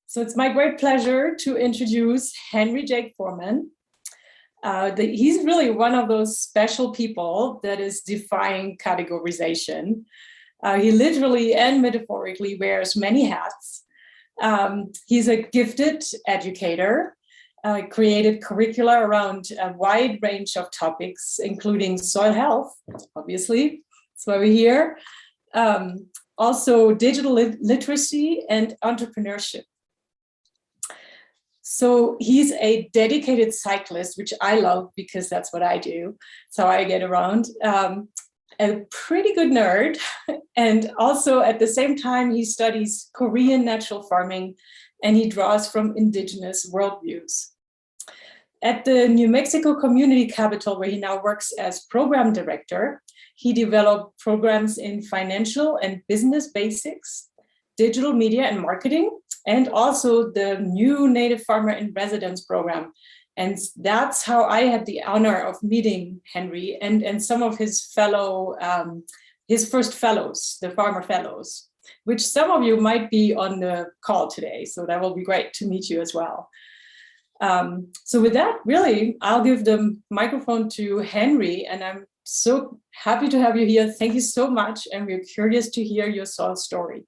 So it's my great pleasure to introduce Henry Jake Foreman. He's really one of those special people that is defying categorization. He literally and metaphorically wears many hats. He's a gifted educator, created curricula around a wide range of topics, including soil health, obviously, that's why we're here. Also digital literacy and entrepreneurship. So he's a dedicated cyclist, which I love because that's what I do. It's how I get around. A pretty good nerd. And also at the same time, he studies Korean natural farming and he draws from indigenous worldviews. At the New Mexico Community Capital, where he now works as program director, he developed programs in financial and business basics, digital media and marketing, and also the new Native Farmer in Residence program. And that's how I had the honor of meeting Henry and some of his fellow, his first fellows, the Farmer Fellows, which some of you might be on the call today. So that will be great to meet you as well. So with that, really, I'll give the microphone to Henry, and I'm so happy to have you here. Thank you so much. And we're curious to hear your soul story.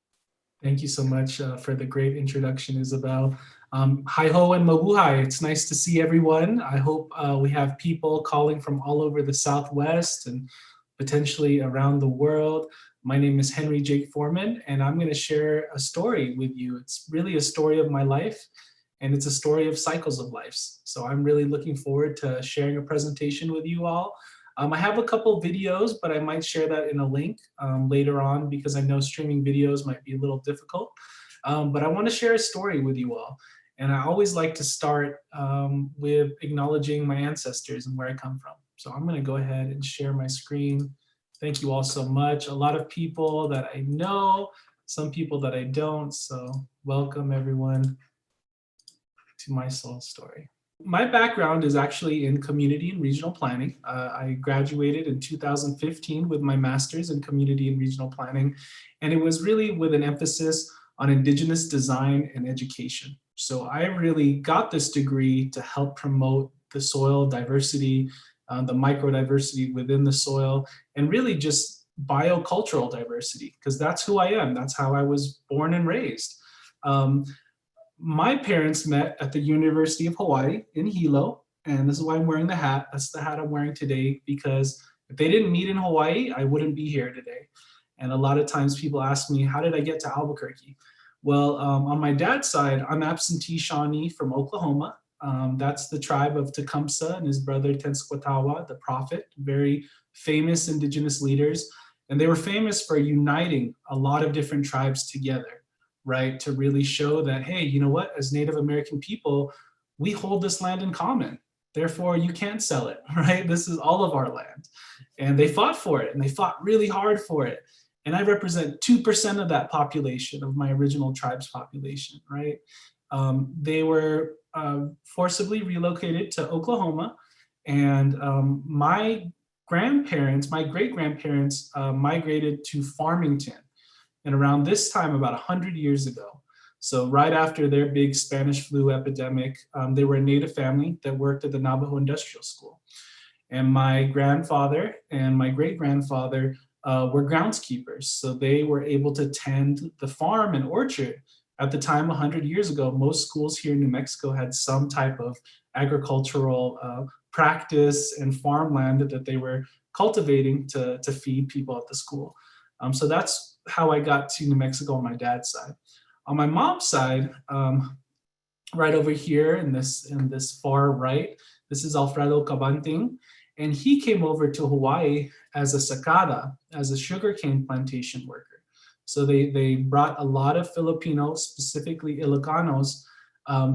Thank you so much for the great introduction, Isabel. Hi-ho and mabuhay. It's nice to see everyone. I hope we have people calling from all over the Southwest and potentially around the world. My name is Henry Jake Foreman, and I'm going to share a story with you. It's really a story of my life, and it's a story of cycles of lives. So I'm really looking forward to sharing a presentation with you all. I have a couple videos, but I might share that in a link later on because I know streaming videos might be a little difficult. But I want to share a story with you all. And I always like to start with acknowledging my ancestors and where I come from. So I'm going to go ahead and share my screen. Thank you all so much. A lot of people that I know, some people that I don't. So welcome everyone to my soul story. My background is actually in community and regional planning. I graduated in 2015 with my master's in community and regional planning, and it was really with an emphasis on Indigenous design and education. So I really got this degree to help promote the soil diversity, the microdiversity within the soil, and really just biocultural diversity, because that's who I am. That's how I was born and raised. My parents met at the University of Hawaii in Hilo, and this is why I'm wearing the hat. That's the hat I'm wearing today, because if they didn't meet in Hawaii, I wouldn't be here today. And a lot of times people ask me, how did I get to Albuquerque? Well, on my dad's side, I'm absentee Shawnee from Oklahoma. That's the tribe of Tecumseh and his brother Tenskwatawa, the prophet, very famous indigenous leaders. And they were famous for uniting a lot of different tribes together, right? To really show that, hey, you know what, as Native American people, we hold this land in common. Therefore, you can't sell it, right? This is all of our land. And they fought for it, and they fought really hard for it. And I represent 2% of that population, of my original tribe's population, right? They were forcibly relocated to Oklahoma, and my great-grandparents migrated to Farmington. And around this time, about 100 years ago, so right after their big Spanish flu epidemic, they were a Native family that worked at the Navajo Industrial School. And my grandfather and my great-grandfather were groundskeepers. So they were able to tend the farm and orchard. At the time, 100 years ago, most schools here in New Mexico had some type of agricultural practice and farmland that they were cultivating to feed people at the school. So that's how I got to New Mexico on my dad's side. On my mom's side, right over here in this far right, this is Alfredo Cabanting, and he came over to Hawaii as a sacada, as a sugarcane plantation worker. So they brought a lot of Filipinos, specifically Ilocanos,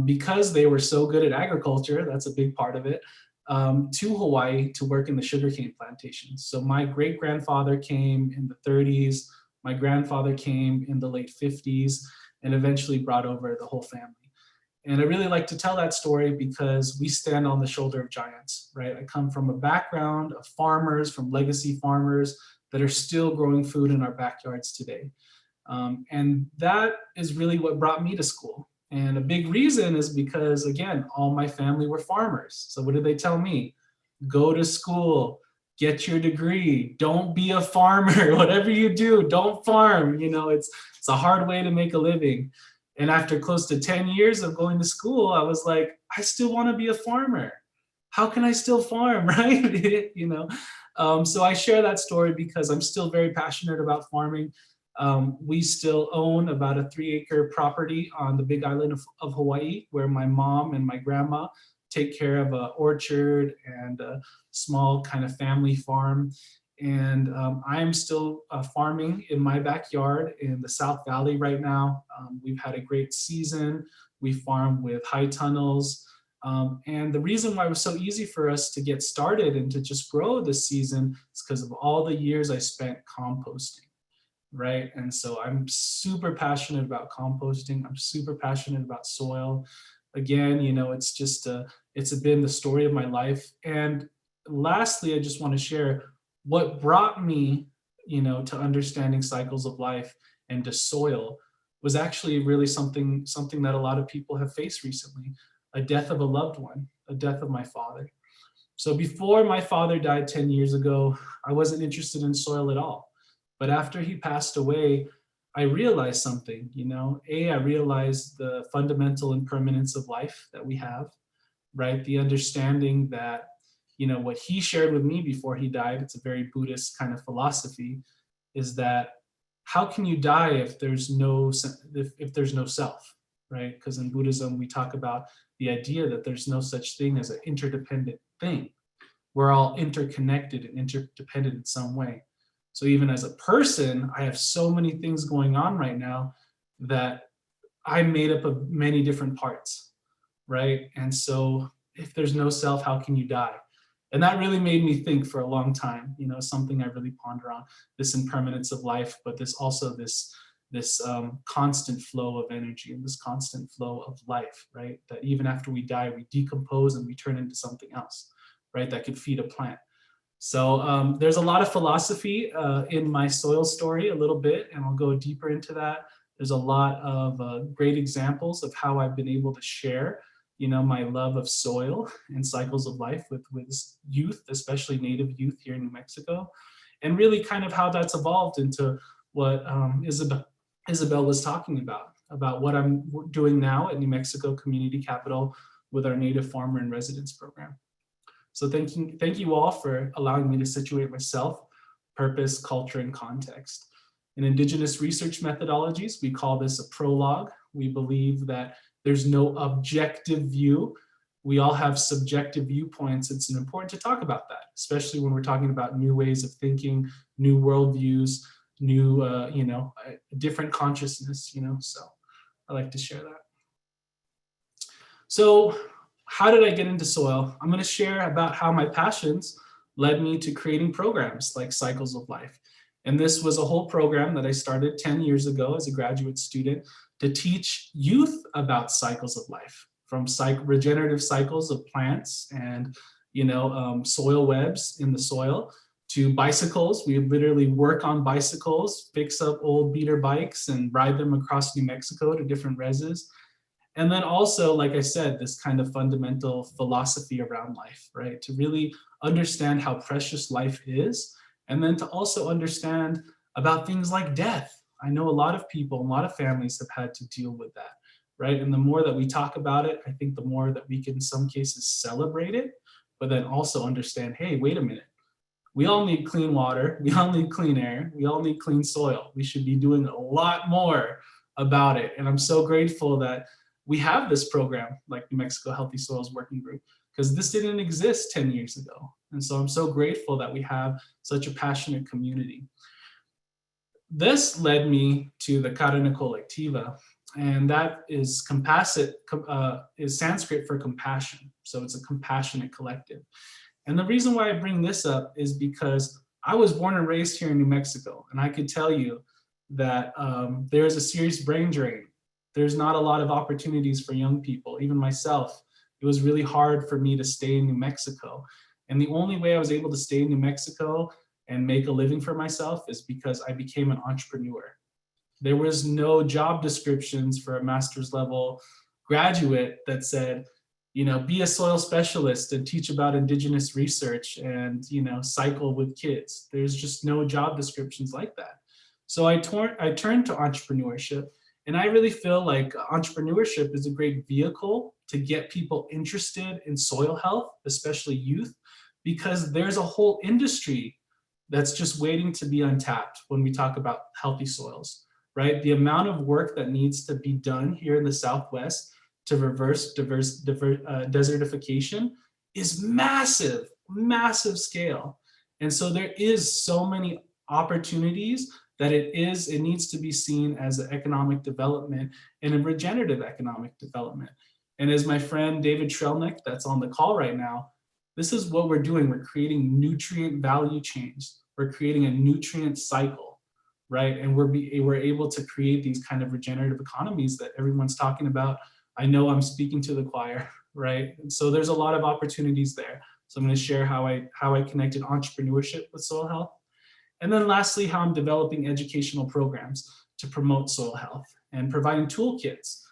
because they were so good at agriculture, that's a big part of it, to Hawaii to work in the sugarcane plantations. So my great-grandfather came in the 30s, my grandfather came in the late 50s, and eventually brought over the whole family. And I really like to tell that story because we stand on the shoulder of giants, right? I come from a background of farmers, from legacy farmers that are still growing food in our backyards today. And that is really what brought me to school. And a big reason is because, again, all my family were farmers. So what did they tell me? Go to school, get your degree, don't be a farmer. Whatever you do, don't farm. You know, it's a hard way to make a living. And after close to 10 years of going to school, I was like, I still want to be a farmer. How can I still farm, right? You know, so I share that story because I'm still very passionate about farming. We still own about a 3-acre property on the Big Island of Hawaii, where my mom and my grandma take care of an orchard and a small kind of family farm. And I'm still farming in my backyard in the South Valley right now. We've had a great season. We farm with high tunnels. And the reason why it was so easy for us to get started and to just grow this season is because of all the years I spent composting, right? And so I'm super passionate about composting. I'm super passionate about soil. Again, you know, it's just, it's been the story of my life. And lastly, I just want to share what brought me, you know, to understanding cycles of life and to soil was actually really something that a lot of people have faced recently. A death of a loved one, a death of my father. So before my father died 10 years ago, I wasn't interested in soil at all. But after he passed away, I realized something, you know. I realized the fundamental impermanence of life that we have, right? The understanding that, you know, what he shared with me before he died, it's a very Buddhist kind of philosophy, is that how can you die if there's no self, right? Because in Buddhism, we talk about the idea that there's no such thing as an interdependent thing. We're all interconnected and interdependent in some way. So even as a person, I have so many things going on right now that I'm made up of many different parts, right? And so if there's no self, how can you die? And that really made me think for a long time, you know, something I really ponder on, this impermanence of life, but this constant flow of energy and this constant flow of life, right? That even after we die, we decompose and we turn into something else, right? That could feed a plant. So there's a lot of philosophy in my soil story a little bit, and I'll go deeper into that. There's a lot of great examples of how I've been able to share, you know, my love of soil and cycles of life with youth, especially Native youth here in New Mexico, and really kind of how that's evolved into what Isabel was talking about what I'm doing now at New Mexico Community Capital with our Native Farmer in Residence program. So thank you all for allowing me to situate myself, purpose, culture, and context. In Indigenous research methodologies, we call this a prologue. We believe that there's no objective view. We all have subjective viewpoints. It's important to talk about that, especially when we're talking about new ways of thinking, new worldviews, new, different consciousness, you know, so I like to share that. So how did I get into soil? I'm going to share about how my passions led me to creating programs like Cycles of Life. And this was a whole program that I started 10 years ago as a graduate student to teach youth about cycles of life, from regenerative cycles of plants and, soil webs in the soil, to bicycles. We literally work on bicycles, fix up old beater bikes and ride them across New Mexico to different reses. And then also, like I said, this kind of fundamental philosophy around life, right? To really understand how precious life is, and then to also understand about things like death. I know a lot of people, a lot of families have had to deal with that, right? And the more that we talk about it, I think the more that we can in some cases celebrate it, but then also understand, hey, wait a minute. We all need clean water. We all need clean air. We all need clean soil. We should be doing a lot more about it. And I'm so grateful that we have this program like New Mexico Healthy Soils Working Group, because this didn't exist 10 years ago. And so I'm so grateful that we have such a passionate community. This led me to the Karana Colectiva, and that is is Sanskrit for compassion. So it's a compassionate collective. And the reason why I bring this up is because I was born and raised here in New Mexico, and I could tell you that there's a serious brain drain. There's not a lot of opportunities for young people, even myself. It was really hard for me to stay in New Mexico. And the only way I was able to stay in New Mexico and make a living for myself is because I became an entrepreneur. There was no job descriptions for a master's level graduate that said, be a soil specialist and teach about Indigenous research and, cycle with kids. There's just no job descriptions like that. So I turned to entrepreneurship, and I really feel like entrepreneurship is a great vehicle to get people interested in soil health, especially youth, because there's a whole industry that's just waiting to be untapped when we talk about healthy soils, right? The amount of work that needs to be done here in the Southwest to reverse desertification is massive, massive scale. And so there is so many opportunities that it needs to be seen as an economic development and a regenerative economic development. And as my friend David Trelnick, that's on the call right now, this is what we're doing. We're creating nutrient value chains. We're creating a nutrient cycle, right? And we're able to create these kind of regenerative economies that everyone's talking about. I know I'm speaking to the choir, right? And so there's a lot of opportunities there. So I'm going to share how I connected entrepreneurship with soil health. And then lastly, how I'm developing educational programs to promote soil health and providing toolkits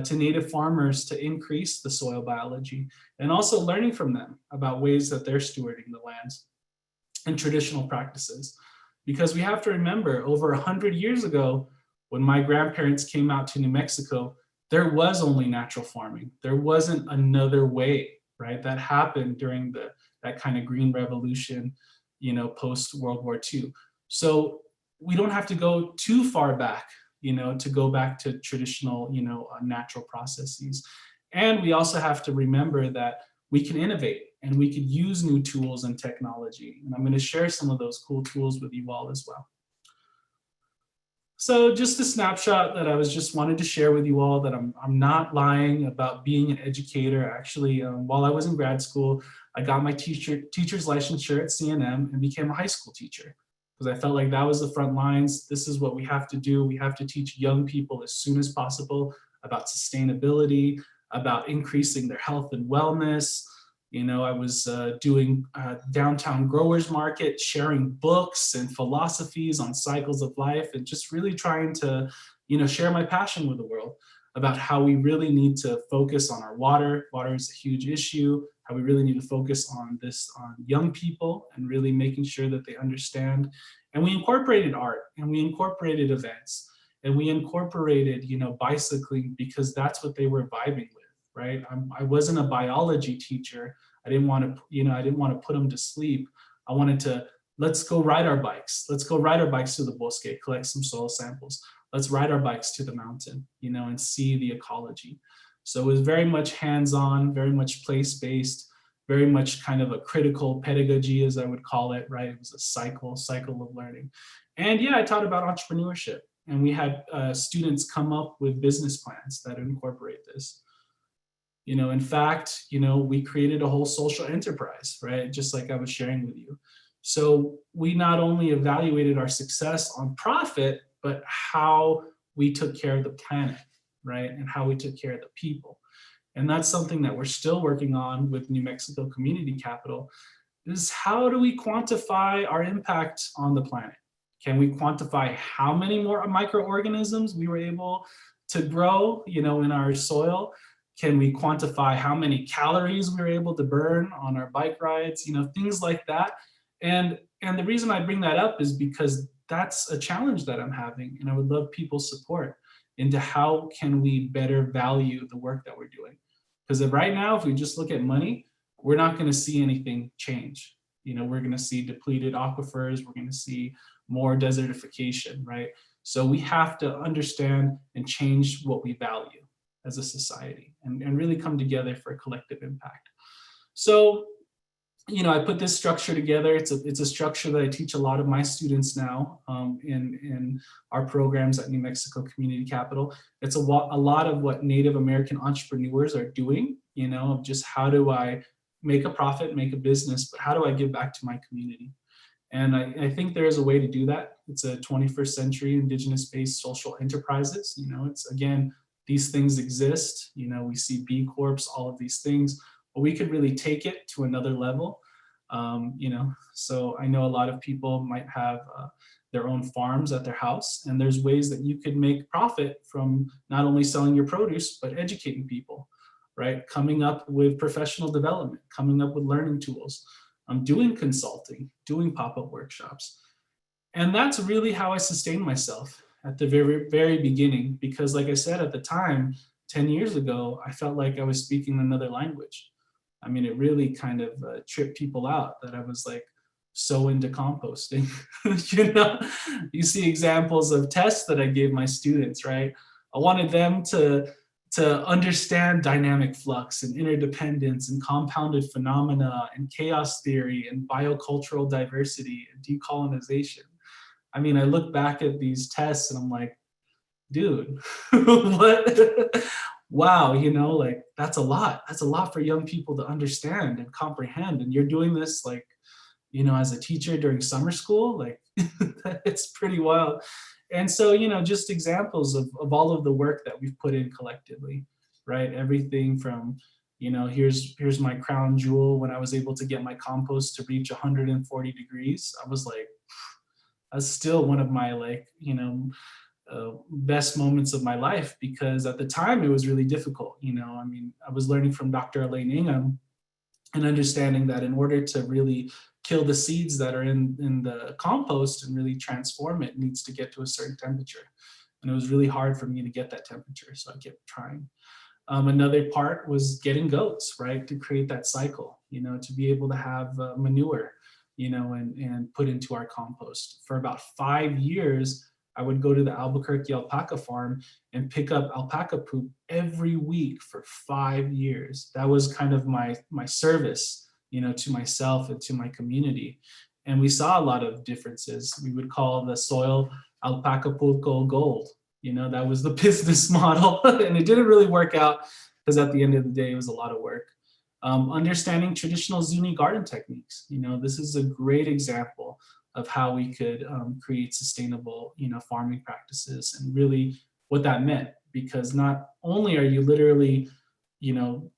to native farmers to increase the soil biology, and also learning from them about ways that they're stewarding the lands and traditional practices. Because we have to remember, over 100 years ago, when my grandparents came out to New Mexico, there was only natural farming. There wasn't another way, right? That happened during that kind of green revolution, post World War II. So we don't have to go too far back, to go back to traditional, natural processes. And we also have to remember that we can innovate and we could use new tools and technology. And I'm going to share some of those cool tools with you all as well. So just a snapshot that I just wanted to share with you all, that I'm not lying about being an educator. Actually, while I was in grad school, I got my teacher's licensure at CNM and became a high school teacher, because I felt like that was the front lines. This is what we have to do. We have to teach young people as soon as possible about sustainability, about increasing their health and wellness. I was doing downtown growers market, sharing books and philosophies on cycles of life, and just really trying to, share my passion with the world about how we really need to focus on our water. Water is a huge issue, how we really need to focus on young people and really making sure that they understand. And we incorporated art, and we incorporated events, and we incorporated, bicycling, because that's what they were vibing with. Right? I wasn't a biology teacher. I didn't want to put them to sleep. I wanted to, let's go ride our bikes. Let's go ride our bikes to the bosque, collect some soil samples. Let's ride our bikes to the mountain, and see the ecology. So it was very much hands-on, very much place-based, very much kind of a critical pedagogy, as I would call it, right? It was a cycle of learning. And yeah, I taught about entrepreneurship, and we had students come up with business plans that incorporate this. In fact, we created a whole social enterprise, right? Just like I was sharing with you. So we not only evaluated our success on profit, but how we took care of the planet, right? And how we took care of the people. And that's something that we're still working on with New Mexico Community Capital, is how do we quantify our impact on the planet? Can we quantify how many more microorganisms we were able to grow, in our soil? Can we quantify how many calories we were able to burn on our bike rides? Things like that. And the reason I bring that up is because that's a challenge that I'm having, and I would love people's support into how can we better value the work that we're doing. Because right now, if we just look at money, we're not going to see anything change. We're going to see depleted aquifers. We're going to see more desertification, right? So we have to understand and change what we value as a society, and really come together for a collective impact. So, I put this structure together. It's a structure that I teach a lot of my students now in our programs at New Mexico Community Capital. It's a lot of what Native American entrepreneurs are doing, of just how do I make a profit, make a business, but how do I give back to my community? And I think there is a way to do that. It's a 21st century Indigenous-based social enterprises. It's, again, these things exist. We see B Corps, all of these things, but we could really take it to another level. So I know a lot of people might have their own farms at their house. And there's ways that you could make profit from not only selling your produce, but educating people, right? Coming up with professional development, coming up with learning tools, doing consulting, doing pop-up workshops. And that's really how I sustained myself at the very, very beginning, because like I said, at the time, 10 years ago, I felt like I was speaking another language. I mean, it really kind of tripped people out that I was like so into composting. You know, you see examples of tests that I gave my students, right? I wanted them to understand dynamic flux and interdependence and compounded phenomena and chaos theory and biocultural diversity and decolonization. I mean, I look back at these tests and I'm like, dude, what? Wow, you know, like that's a lot. That's a lot for young people to understand and comprehend. And you're doing this like, you know, as a teacher during summer school, like it's pretty wild. And so, you know, just examples of all of the work that we've put in collectively, right? Everything from, you know, here's my crown jewel. When I was able to get my compost to reach 140 degrees, I was like, that's still one of my like, you know, best moments of my life, because at the time it was really difficult. You know, I mean, I was learning from Dr. Elaine Ingham and understanding that in order to really kill the seeds that are in the compost and really transform it, it needs to get to a certain temperature. And it was really hard for me to get that temperature, so I kept trying. Another part was getting goats, right, to create that cycle, you know, to be able to have manure, you know, and put into our compost. For about 5 years, I would go to the Albuquerque alpaca farm and pick up alpaca poop every week for 5 years. That was kind of my service, you know, to myself and to my community. And we saw a lot of differences. We would call the soil Alpacapulco gold. You know, that was the business model. And it didn't really work out because at the end of the day, it was a lot of work. Understanding traditional Zuni garden techniques. You know, this is a great example of how we could create sustainable, you know, farming practices and really what that meant. Because not only are you literally, you know,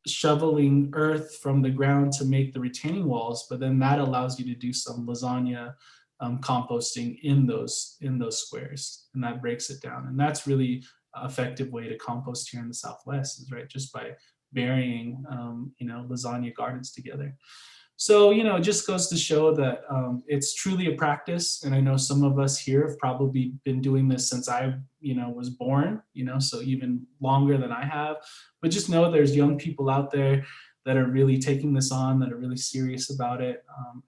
shoveling earth from the ground to make the retaining walls, but then that allows you to do some lasagna composting in those squares, and that breaks it down. And that's really an effective way to compost here in the Southwest, is right, just by burying you know, lasagna gardens together. So, you know, it just goes to show that it's truly a practice. And I know some of us here have probably been doing this since I, you know, was born, you know, so even longer than I have. But just know there's young people out there that are really taking this on, that are really serious about it,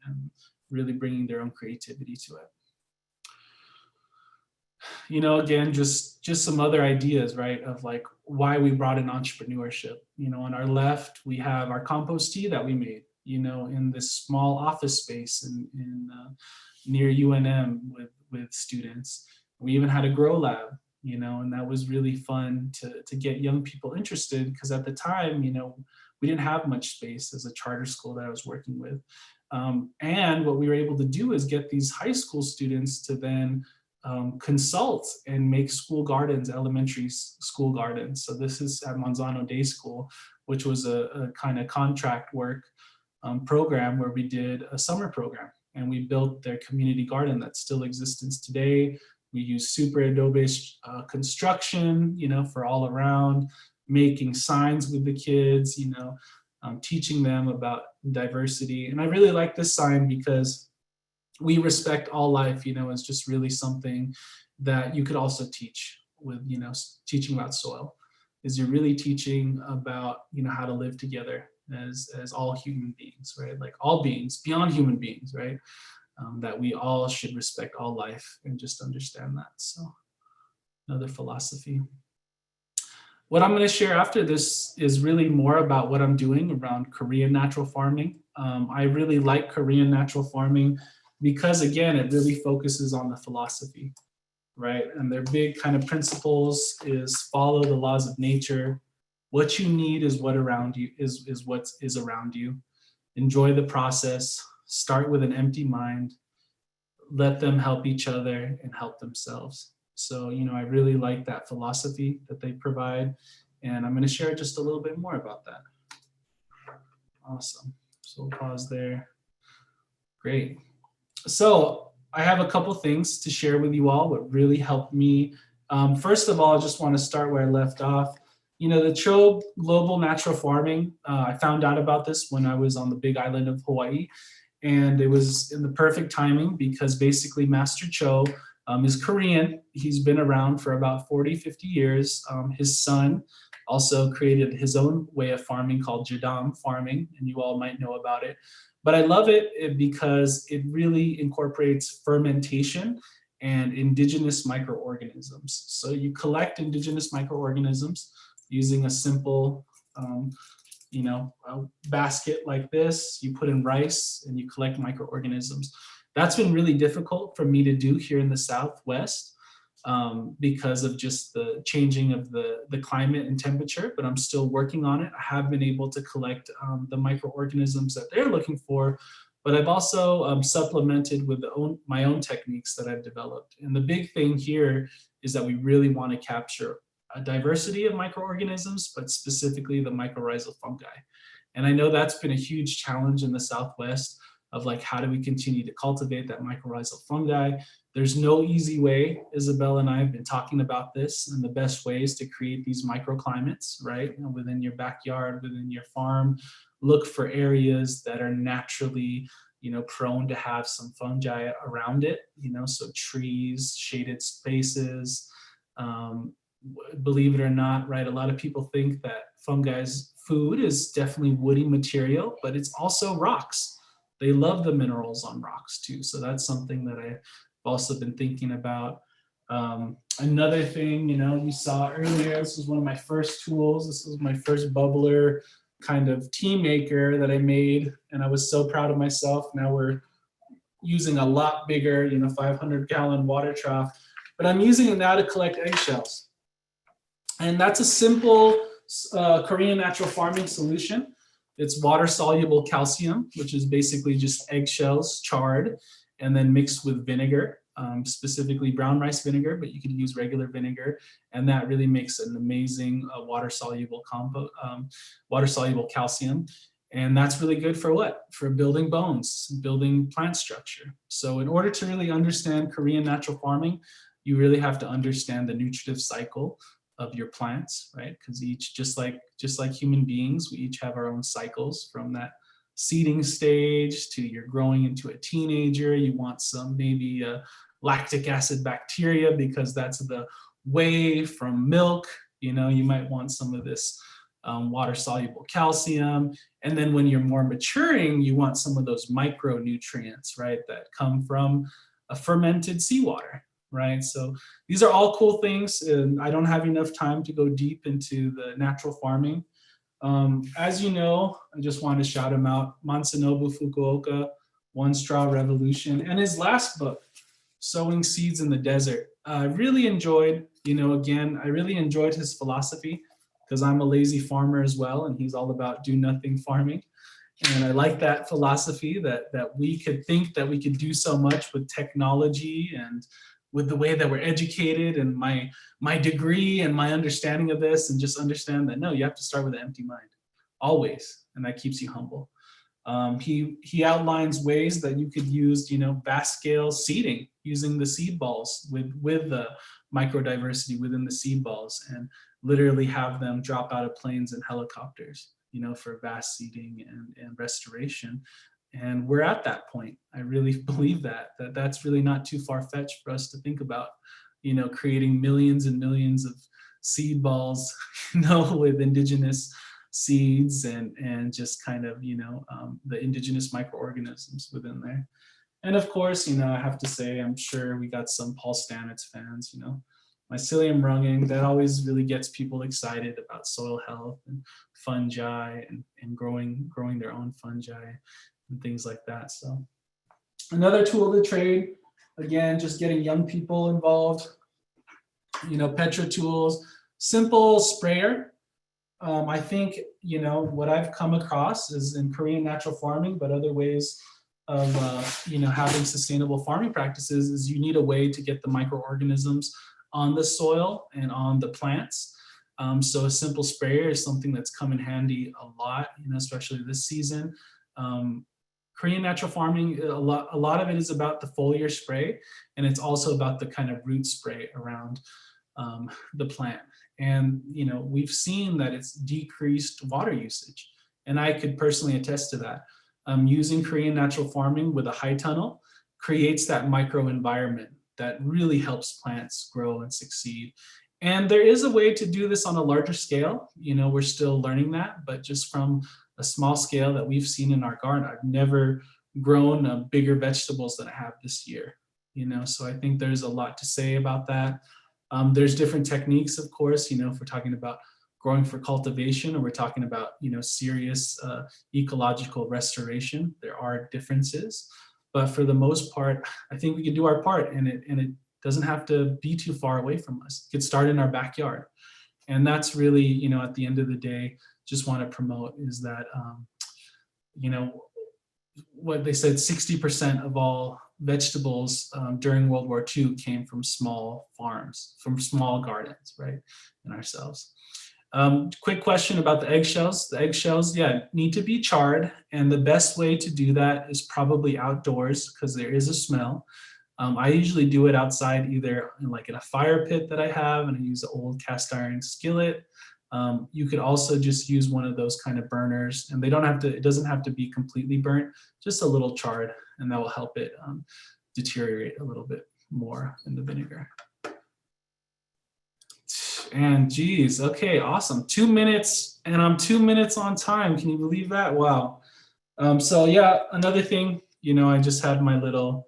and really bringing their own creativity to it. You know, again, just some other ideas, right, of like why we brought in entrepreneurship. You know, on our left, we have our compost tea that we made, you know, in this small office space in near UNM with students. We even had a grow lab, you know, and that was really fun to get young people interested, because at the time, you know, we didn't have much space as a charter school that I was working with. And what we were able to do is get these high school students to then consult and make school gardens, elementary school gardens. So this is at Manzano Day School, which was a kind of contract work program where we did a summer program, and we built their community garden that still exists today. We use super adobe construction, you know, for all around, making signs with the kids, you know, teaching them about diversity. And I really like this sign because we respect all life, you know, is just really something that you could also teach with, you know, teaching about soil, is you're really teaching about, you know, how to live together as all human beings, right? Like all beings beyond human beings, right? That we all should respect all life and just understand that. So another philosophy. What I'm going to share after this is really more about what I'm doing around Korean natural farming. I really like Korean natural farming because, again, it really focuses on the philosophy, right? And their big kind of principles is follow the laws of nature. What you need is what around you is what is around you. Enjoy the process. Start with an empty mind. Let them help each other and help themselves. So, you know, I really like that philosophy that they provide, and I'm going to share just a little bit more about that. Awesome. So we'll pause there. Great. So I have a couple things to share with you all, what really helped me. First of all, I just want to start where I left off. You know, the Cho Global Natural Farming, I found out about this when I was on the big island of Hawaii. And it was in the perfect timing because basically Master Cho is Korean. He's been around for about 40, 50 years. His son also created his own way of farming called Jadam farming, and you all might know about it. But I love it because it really incorporates fermentation and indigenous microorganisms. So you collect indigenous microorganisms using a simple, a basket like this. You put in rice and you collect microorganisms. That's been really difficult for me to do here in the Southwest because of just the changing of the climate and temperature, but I'm still working on it. I have been able to collect the microorganisms that they're looking for, but I've also supplemented with my own techniques that I've developed. And the big thing here is that we really want to capture a diversity of microorganisms, but specifically the mycorrhizal fungi. And I know that's been a huge challenge in the Southwest of like, how do we continue to cultivate that mycorrhizal fungi? There's no easy way. Isabel and I have been talking about this, and the best way is to create these microclimates, right? Within your backyard, within your farm, look for areas that are naturally, prone to have some fungi around it, so trees, shaded spaces. Believe it or not, right? A lot of people think that fungi's food is definitely woody material, but it's also rocks. They love the minerals on rocks too. So that's something that I've also been thinking about. Another thing, you saw earlier, this was one of my first tools. This was my first bubbler kind of tea maker that I made, and I was so proud of myself. Now we're using a lot bigger, 500-gallon water trough, but I'm using it now to collect eggshells. And that's a simple Korean natural farming solution. It's water-soluble calcium, which is basically just eggshells charred and then mixed with vinegar, specifically brown rice vinegar, but you can use regular vinegar. And that really makes an amazing water-soluble calcium. And that's really good for what? For building bones, building plant structure. So in order to really understand Korean natural farming, you really have to understand the nutritive cycle of your plants, right? Because each, just like human beings, we each have our own cycles from that seeding stage to you're growing into a teenager. You want some maybe lactic acid bacteria because that's the whey from milk. You might want some of this water-soluble calcium. And then when you're more maturing, you want some of those micronutrients, right, that come from a fermented seawater. Right. So these are all cool things, and I don't have enough time to go deep into the natural farming. As you know, I just want to shout him out, Matsunobu Fukuoka, One Straw Revolution, and his last book, Sowing Seeds in the Desert. I really enjoyed, I really enjoyed his philosophy because I'm a lazy farmer as well, and he's all about do nothing farming. And I like that philosophy that we could think that we could do so much with technology and with the way that we're educated and my degree and my understanding of this, and just understand that no, you have to start with an empty mind, always, and that keeps you humble. He outlines ways that you could use, vast scale seeding using the seed balls with the microdiversity within the seed balls, and literally have them drop out of planes and helicopters, for vast seeding and restoration. And we're at that point. I really believe that's really not too far-fetched for us to think about, creating millions and millions of seed balls, with indigenous seeds and just kind of, the indigenous microorganisms within there. And of course, I have to say, I'm sure we got some Paul Stamets fans, mycelium runging, that always really gets people excited about soil health and fungi and growing their own fungi and things like that. So another tool of the trade, again, just getting young people involved, Petra tools, simple sprayer. I think, what I've come across is in Korean natural farming, but other ways of, having sustainable farming practices is you need a way to get the microorganisms on the soil and on the plants. So a simple sprayer is something that's come in handy a lot, especially this season. Korean natural farming, a lot of it is about the foliar spray, and it's also about the kind of root spray around the plant. And we've seen that it's decreased water usage, and I could personally attest to that. Using Korean natural farming with a high tunnel creates that microenvironment that really helps plants grow and succeed. And there is a way to do this on a larger scale. We're still learning that, but just from a small scale that we've seen in our garden, I've never grown bigger vegetables than I have this year. So I think there's a lot to say about that. There's different techniques, of course, if we're talking about growing for cultivation, or we're talking about, serious ecological restoration, there are differences. But for the most part, I think we can do our part, and it doesn't have to be too far away from us. It could start in our backyard. And that's really, at the end of the day, just want to promote is that, what they said, 60% of all vegetables during World War II came from small farms, from small gardens, right, in ourselves. Quick question about the eggshells. The eggshells, need to be charred. And the best way to do that is probably outdoors, because there is a smell. I usually do it outside, either in a fire pit that I have, and I use an old cast iron skillet. You could also just use one of those kind of burners, and it doesn't have to be completely burnt, just a little charred, and that will help it deteriorate a little bit more in the vinegar. And geez, okay, awesome. 2 minutes, and I'm 2 minutes on time. Can you believe that? Wow. So yeah, another thing, I just had my little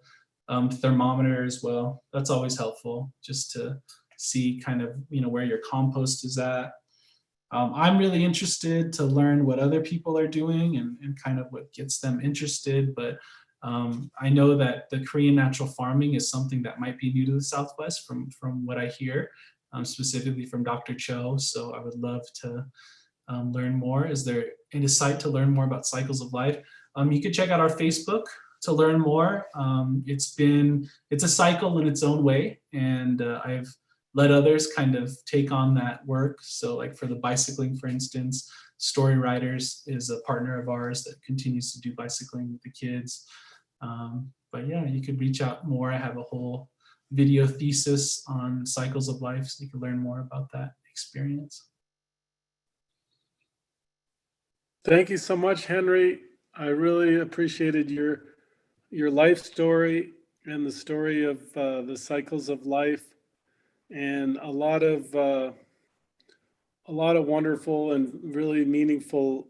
thermometer as well. That's always helpful, just to see kind of, where your compost is at. I'm really interested to learn what other people are doing and kind of what gets them interested. But I know that the Korean natural farming is something that might be new to the Southwest from what I hear, specifically from Dr. Cho. So I would love to learn more. Is there any site to learn more about cycles of life? You can check out our Facebook to learn more. It's a cycle in its own way, and I've let others kind of take on that work. So like for the bicycling, for instance, Story Riders is a partner of ours that continues to do bicycling with the kids. But yeah, you could reach out more. I have a whole video thesis on cycles of life, so you can learn more about that experience. Thank you so much, Henry. I really appreciated your life story and the story of the cycles of life, and a lot of wonderful and really meaningful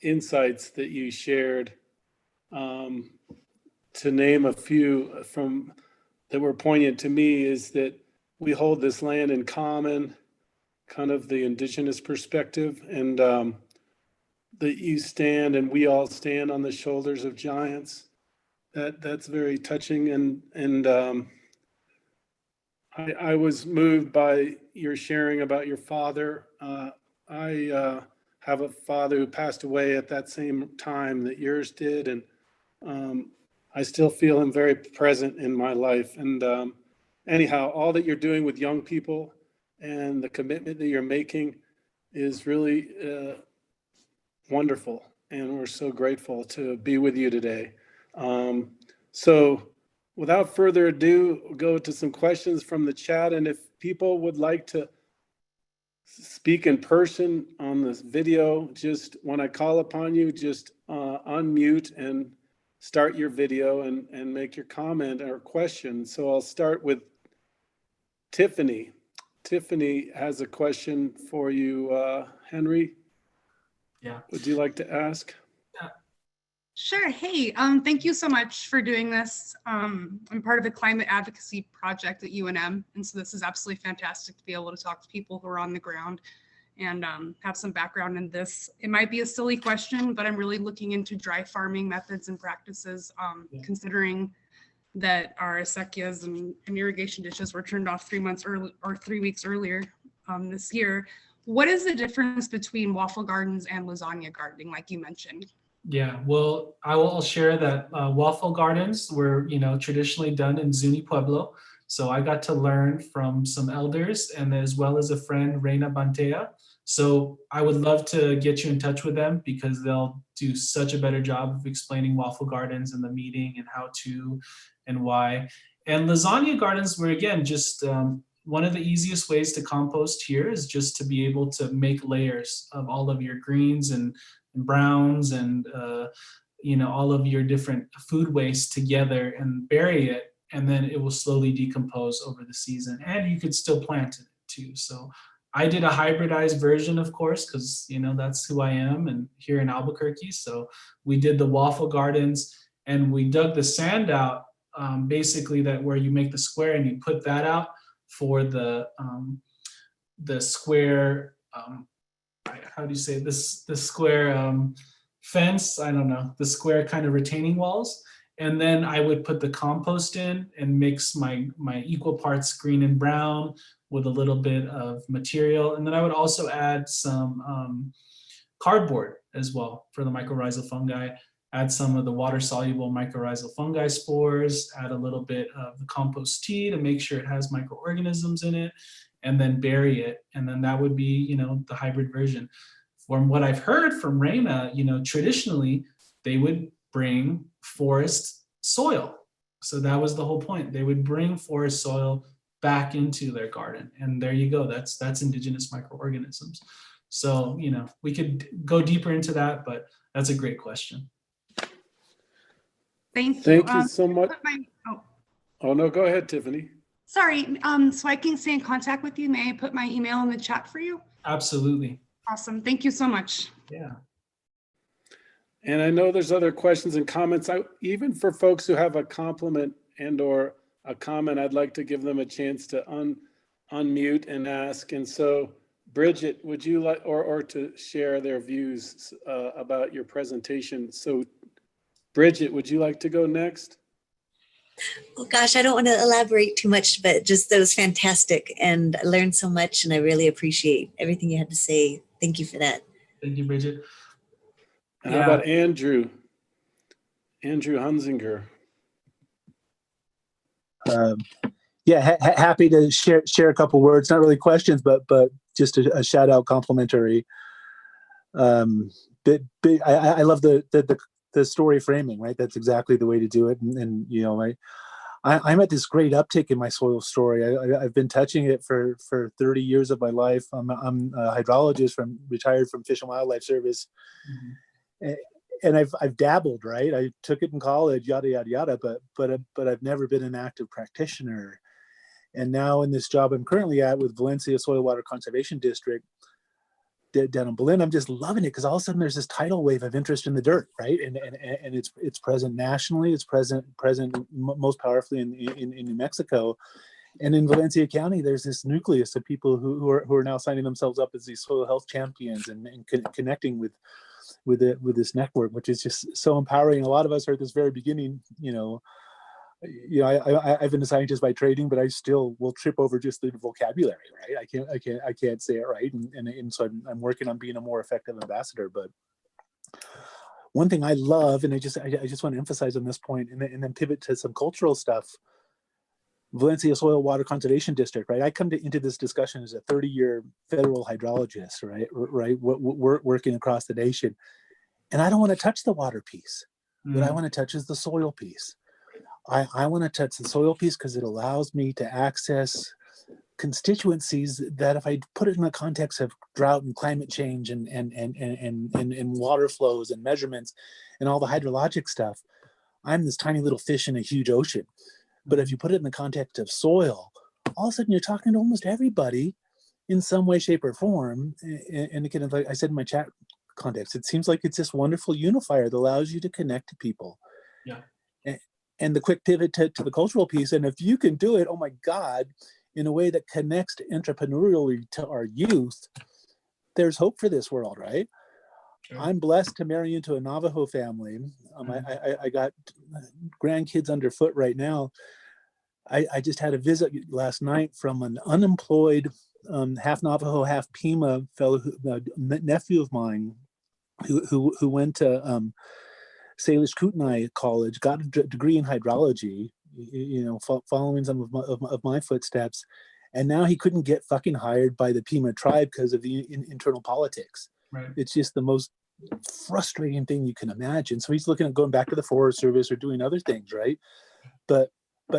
insights that you shared. To name a few from that were poignant to me is that we hold this land in common, kind of the indigenous perspective, and that you stand and we all stand on the shoulders of giants. That's very touching, and I was moved by your sharing about your father. I have a father who passed away at that same time that yours did, and I still feel him very present in my life. And anyhow, all that you're doing with young people and the commitment that you're making is really wonderful. And we're so grateful to be with you today. So without further ado, we'll go to some questions from the chat. And if people would like to speak in person on this video, just when I call upon you, just unmute and start your video and make your comment or question. So I'll start with Tiffany. Tiffany has a question for you, Henry. Yeah. Would you like to ask? Sure. Hey, thank you so much for doing this. I'm part of a climate advocacy project at UNM, and so this is absolutely fantastic to be able to talk to people who are on the ground and have some background in this. It might be a silly question, but I'm really looking into dry farming methods and practices, considering that our acequias and irrigation ditches were turned off 3 months early or 3 weeks earlier this year. What is the difference between waffle gardens and lasagna gardening, like you mentioned? Yeah, well, I'll share that waffle gardens were, traditionally done in Zuni Pueblo. So I got to learn from some elders, and as well as a friend, Reina Bantea, So I would love to get you in touch with them because they'll do such a better job of explaining Waffle Gardens and the meeting and how to and why. And Lasagna Gardens were, again, just one of the easiest ways to compost here is just to be able to make layers of all of your greens and browns and all of your different food waste together and bury it, and then it will slowly decompose over the season. And you could still plant it too. So I did a hybridized version, of course, because that's who I am and here in Albuquerque. So we did the Waffle Gardens and we dug the sand out, basically that where you make the square and you put that out for the square, how do you say this? The square fence, I don't know, the square kind of retaining walls. And then I would put the compost in and mix my equal parts green and brown with a little bit of material. And then I would also add some cardboard as well for the mycorrhizal fungi, add some of the water-soluble mycorrhizal fungi spores, add a little bit of the compost tea to make sure it has microorganisms in it, and then bury it. And then that would be, the hybrid version. From what I've heard from Reina, traditionally they would bring forest soil. So that was the whole point. They would bring forest soil back into their garden. And there you go. That's indigenous microorganisms. So, we could go deeper into that, but that's a great question. Thank you. Thank you so much. Oh, no, go ahead, Tiffany. Sorry, so I can stay in contact with you. May I put my email in the chat for you? Absolutely. Awesome. Thank you so much. Yeah. And I know there's other questions and comments. Even for folks who have a compliment and or a comment, I'd like to give them a chance to unmute and ask. And so, Bridget, would you like, or to share their views about your presentation? So, Bridget, would you like to go next? Oh gosh, I don't want to elaborate too much, but just that was fantastic. And I learned so much and I really appreciate everything you had to say. Thank you for that. Thank you, Bridget. And how about Andrew? Andrew Hunzinger. Happy to share a couple words. Not really questions, but just a shout out, complimentary. I love the story framing, right? That's exactly the way to do it. And I'm at this great uptick in my soil story. I've been touching it for 30 years of my life. I'm a hydrologist retired from Fish and Wildlife Service. Mm-hmm. And I've dabbled, right? I took it in college, yada, yada, yada, but I've never been an active practitioner. And now in this job I'm currently at with Valencia Soil Water Conservation District down in Berlin, I'm just loving it because all of a sudden there's this tidal wave of interest in the dirt, right? And it's present nationally. It's present most powerfully in New Mexico, and in Valencia County, there's this nucleus of people who are now signing themselves up as these soil health champions and connecting with this network, which is just so empowering. A lot of us are at this very beginning, I've been a scientist by training, but I still will trip over just the vocabulary, right? I can't say it right, and so I'm working on being a more effective ambassador. But one thing I love, and I just want to emphasize on this point, and then pivot to some cultural stuff. Valencia Soil Water Conservation District, right? I come into this discussion as a 30-year federal hydrologist, right? Working across the nation, and I don't want to touch the water piece. What I want to touch is the soil piece. I want to touch the soil piece because it allows me to access constituencies that, if I put it in the context of drought and climate change and water flows and measurements and all the hydrologic stuff, I'm this tiny little fish in a huge ocean. But if you put it in the context of soil, all of a sudden you're talking to almost everybody in some way, shape, or form. And again, like I said in my chat context, it seems like it's this wonderful unifier that allows you to connect to people. Yeah. And the quick pivot to the cultural piece. And if you can do it, oh my God, in a way that connects entrepreneurially to our youth, there's hope for this world, right? Sure. I'm blessed to marry into a Navajo family. I got grandkids underfoot right now. I just had a visit last night from an unemployed half Navajo, half Pima fellow, nephew of mine, who went to Salish Kootenai College, got a degree in hydrology, following some of my footsteps, And now he couldn't get fucking hired by the Pima tribe because of the internal politics. Right. It's just the most frustrating thing you can imagine. So he's looking at going back to the Forest Service or doing other things, right? But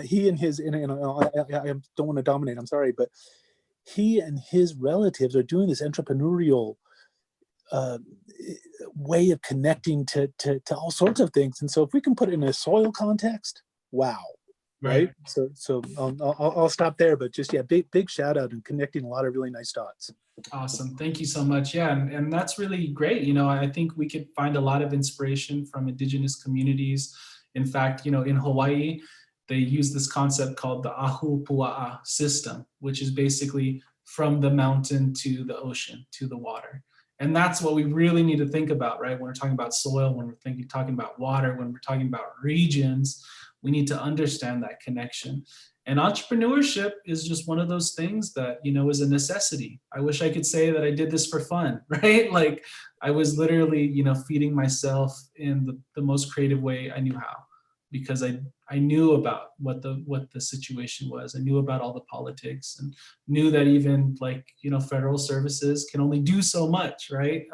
he and his, and I don't want to dominate, I'm sorry, but he and his relatives are doing this entrepreneurial way of connecting to all sorts of things. And so if we can put it in a soil context, wow. Right. So I'll stop there, but just, yeah, big shout out and connecting a lot of really nice dots. Awesome. Thank you so much. Yeah. And that's really great. You know, I think we could find a lot of inspiration from Indigenous communities. In fact, you know, in Hawaii, they use this concept called the Ahu Pua'a system, which is basically from the mountain to the ocean, to the water. And that's what we really need to think about, right? When we're talking about soil, when we're talking about water, when we're talking about regions, we need to understand that connection. And entrepreneurship is just one of those things that, you know, is a necessity. I wish I could say that I did this for fun, right? Like I was literally, you know, feeding myself in the most creative way I knew how, because I knew about what the situation was. I knew about all the politics and knew that even like, you know, federal services can only do so much, right?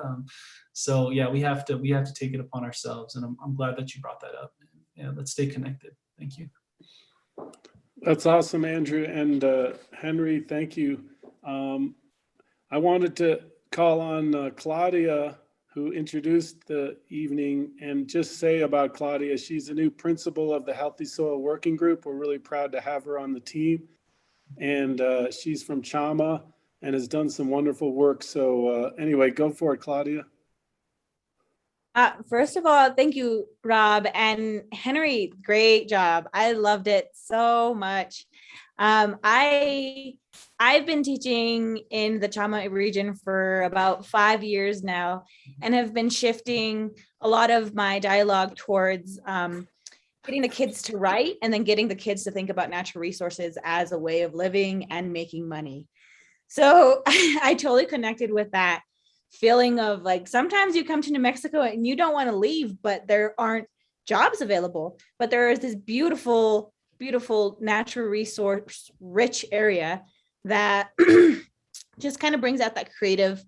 So yeah, we have to take it upon ourselves. And I'm glad that you brought that up. Yeah, let's stay connected. Thank you. That's awesome, Andrew. And Henry, thank you. I wanted to call on Claudia, who introduced the evening, and just say about Claudia, she's a new principal of the Healthy Soil Working Group. We're really proud to have her on the team. And she's from Chama and has done some wonderful work. So anyway, go for it, Claudia. First of all, thank you, Rob, and Henry, great job. I loved it so much. I've been teaching in the Chama region for about 5 years now, and have been shifting a lot of my dialogue towards getting the kids to write and then getting the kids to think about natural resources as a way of living and making money. So I totally connected with that feeling of like, sometimes you come to New Mexico and you don't want to leave, but there aren't jobs available, but there is this beautiful, beautiful natural resource rich area that just kind of brings out that creative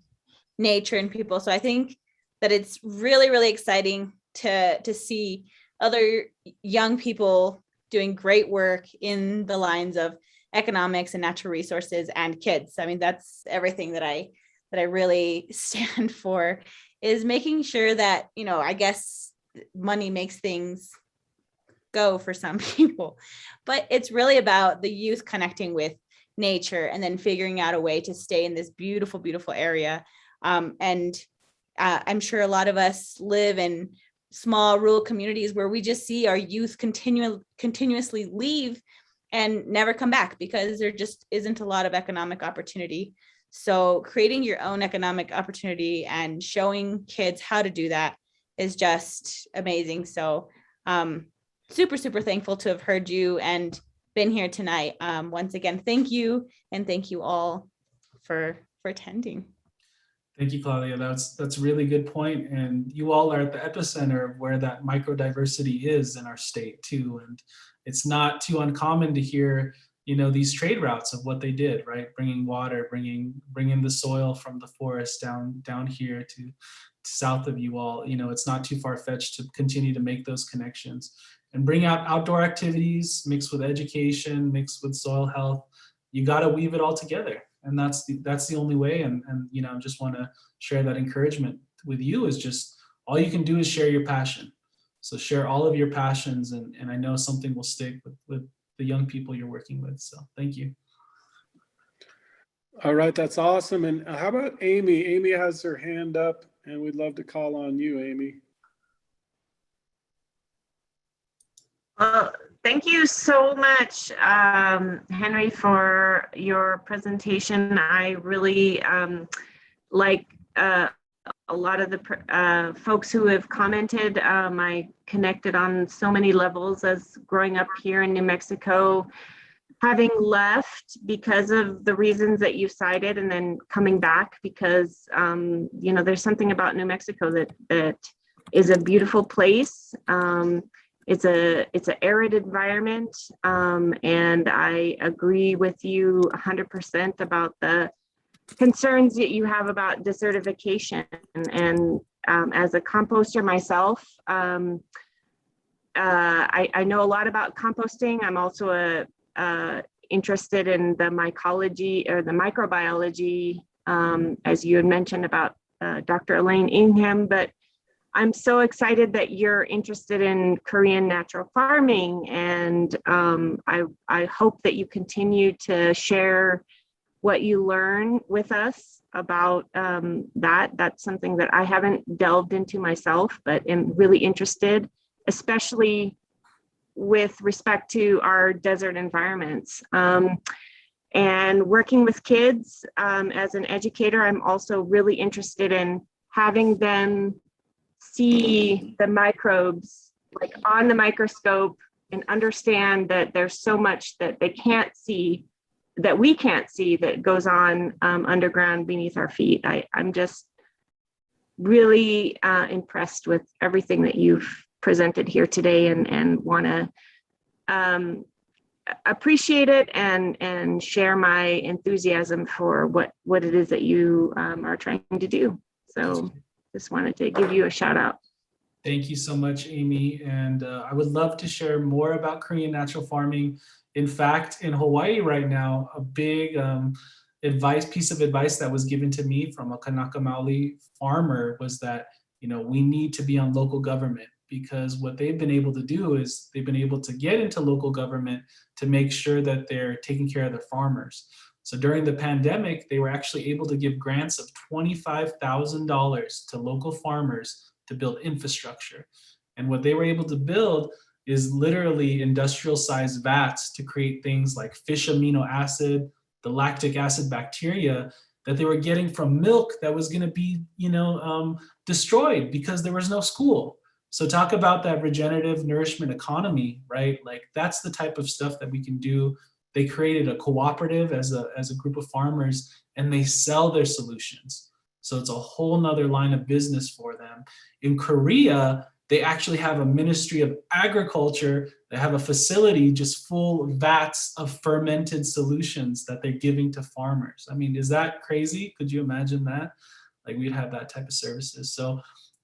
nature in people. So I think that it's really, really exciting to see other young people doing great work in the lines of economics and natural resources and kids. I mean, that's everything that I really stand for, is making sure that, you know, I guess money makes things go for some people, but it's really about the youth connecting with nature and then figuring out a way to stay in this beautiful, beautiful area. And I'm sure a lot of us live in small rural communities where we just see our youth continuously leave and never come back because there just isn't a lot of economic opportunity. So creating your own economic opportunity and showing kids how to do that is just amazing. So super, super thankful to have heard you and been here tonight. Once again, thank you. And thank you all for attending. Thank you, Claudia. That's a really good point. And you all are at the epicenter of where that microdiversity is in our state too. And it's not too uncommon to hear, you know, these trade routes of what they did, right? Bringing water, bringing the soil from the forest down here to south of you all. You know, it's not too far-fetched to continue to make those connections and bring out outdoor activities mixed with education, mixed with soil health. You got to weave it all together. And that's the only way. And you know, I just want to share that encouragement with you, is just all you can do is share your passion. So share all of your passions, and I know something will stick with the young people you're working with. So thank you. All right, that's awesome. And how about Amy? Amy has her hand up and we'd love to call on you, Amy. Thank you so much, Henry, for your presentation. I really like a lot of the folks who have commented. I connected on so many levels as growing up here in New Mexico, having left because of the reasons that you cited, and then coming back because, you know, there's something about New Mexico that is a beautiful place. it's an arid environment, and I agree with you 100% about the concerns that you have about desertification. And as a composter myself, I know a lot about composting. I'm also interested in the mycology or the microbiology, as you had mentioned about Dr. Elaine Ingham, but I'm so excited that you're interested in Korean natural farming, and I hope that you continue to share what you learn with us about that. That's something that I haven't delved into myself, but am really interested, especially with respect to our desert environments. And working with kids as an educator, I'm also really interested in having them see the microbes like on the microscope and understand that there's so much that they can't see, that we can't see, that goes on underground beneath our feet. I'm just really impressed with everything that you've presented here today, and want to appreciate it and share my enthusiasm for what it is that you are trying to do. So just wanted to give you a shout out. Thank you so much, Amy. And I would love to share more about Korean natural farming. In fact, in Hawaii right now, a big piece of advice that was given to me from a Kanaka Maoli farmer was that, we need to be on local government, because what they've been able to do is they've been able to get into local government to make sure that they're taking care of their farmers. So during the pandemic, they were actually able to give grants of $25,000 to local farmers to build infrastructure. And what they were able to build is literally industrial sized vats to create things like fish amino acid, the lactic acid bacteria that they were getting from milk that was going to be, destroyed because there was no school. So talk about that regenerative nourishment economy, right? Like that's the type of stuff that we can do. They created a cooperative as a group of farmers, and they sell their solutions. So it's a whole nother line of business for them. In Korea, they actually have a Ministry of Agriculture. They have a facility just full of vats of fermented solutions that they're giving to farmers. I mean, is that crazy? Could you imagine that? Like we'd have that type of services. So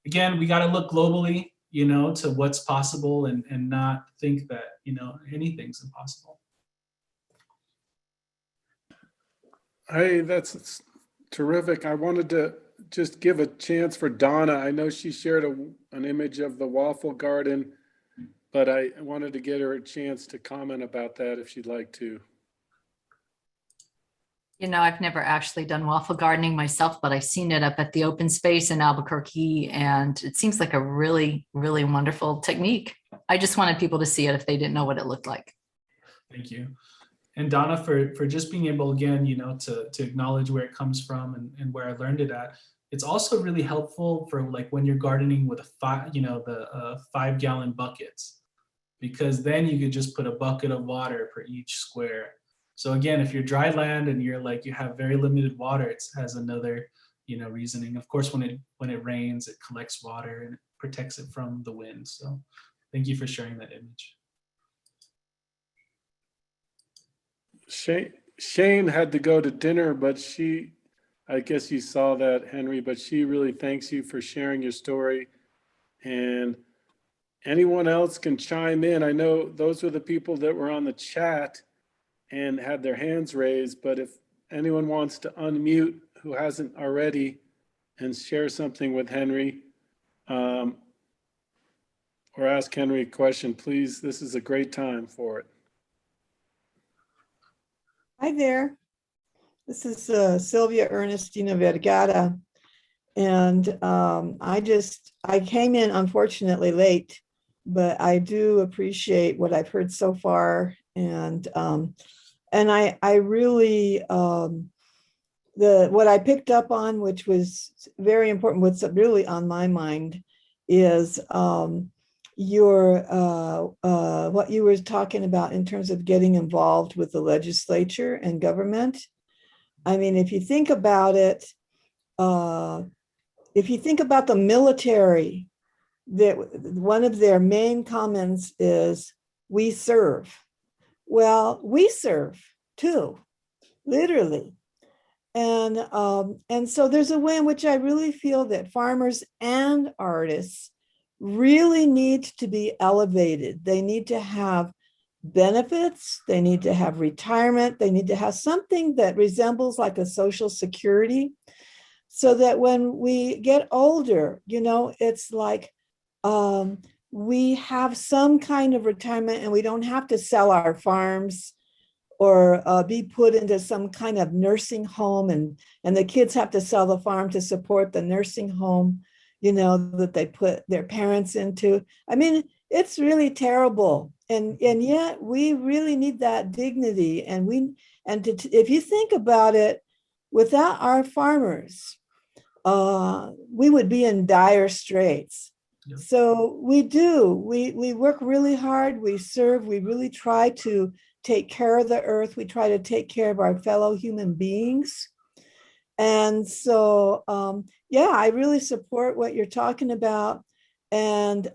again, we got to look globally, to what's possible and not think that, anything's impossible. Hey, that's terrific. I wanted to just give a chance for Donna. I know she shared an image of the Waffle Garden, but I wanted to get her a chance to comment about that if she'd like to. I've never actually done waffle gardening myself, but I've seen it up at the open space in Albuquerque, and it seems like a really, really wonderful technique. I just wanted people to see it if they didn't know what it looked like. Thank you. And Donna, for just being able, again, to acknowledge where it comes from and where I learned it at. It's also really helpful for like when you're gardening with the 5-gallon buckets, because then you could just put a bucket of water per each square. So again, if you're dry land and you have very limited water, it has another, reasoning. Of course, when it rains, it collects water and it protects it from the wind. So thank you for sharing that image. Shane had to go to dinner, but I guess you saw that, Henry, but she really thanks you for sharing your story. And anyone else can chime in. I know those were the people that were on the chat and had their hands raised, but if anyone wants to unmute who hasn't already and share something with Henry, or ask Henry a question, please, this is a great time for it. Hi there. This is Sylvia Ernestina Vergara. And I came in unfortunately late, but I do appreciate what I've heard so far. And I really, what I picked up on, which was very important, what's really on my mind is what you were talking about in terms of getting involved with the legislature and government. I mean, if you think about it, if you think about the military one of their main comments is, we serve. Well, we serve too, literally. And so there's a way in which I really feel that farmers and artists really need to be elevated. They need to have benefits, they need to have retirement, they need to have something that resembles like a social security, so that when we get older, it's like we have some kind of retirement and we don't have to sell our farms or be put into some kind of nursing home, and the kids have to sell the farm to support the nursing home, that they put their parents into. I mean, it's really terrible. And yet we really need that dignity. If you think about it, without our farmers, we would be in dire straits. Yep. So we work really hard, we serve, we really try to take care of the earth, we try to take care of our fellow human beings. And so, I really support what you're talking about. And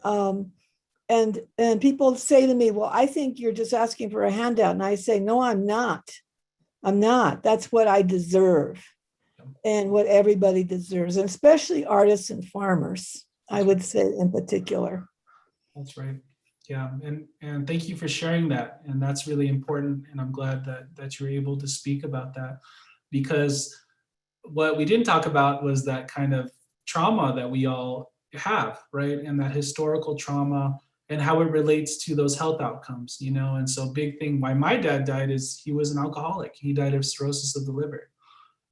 people say to me, well, I think you're just asking for a handout. And I say, no, I'm not. That's what I deserve and what everybody deserves, and especially artists and farmers, I would say in particular. That's right. Yeah, and thank you for sharing that. And that's really important. And I'm glad that you're able to speak about that, because what we didn't talk about was that kind of trauma that we all have, right? And that historical trauma and how it relates to those health outcomes, And so big thing why my dad died is he was an alcoholic. He died of cirrhosis of the liver.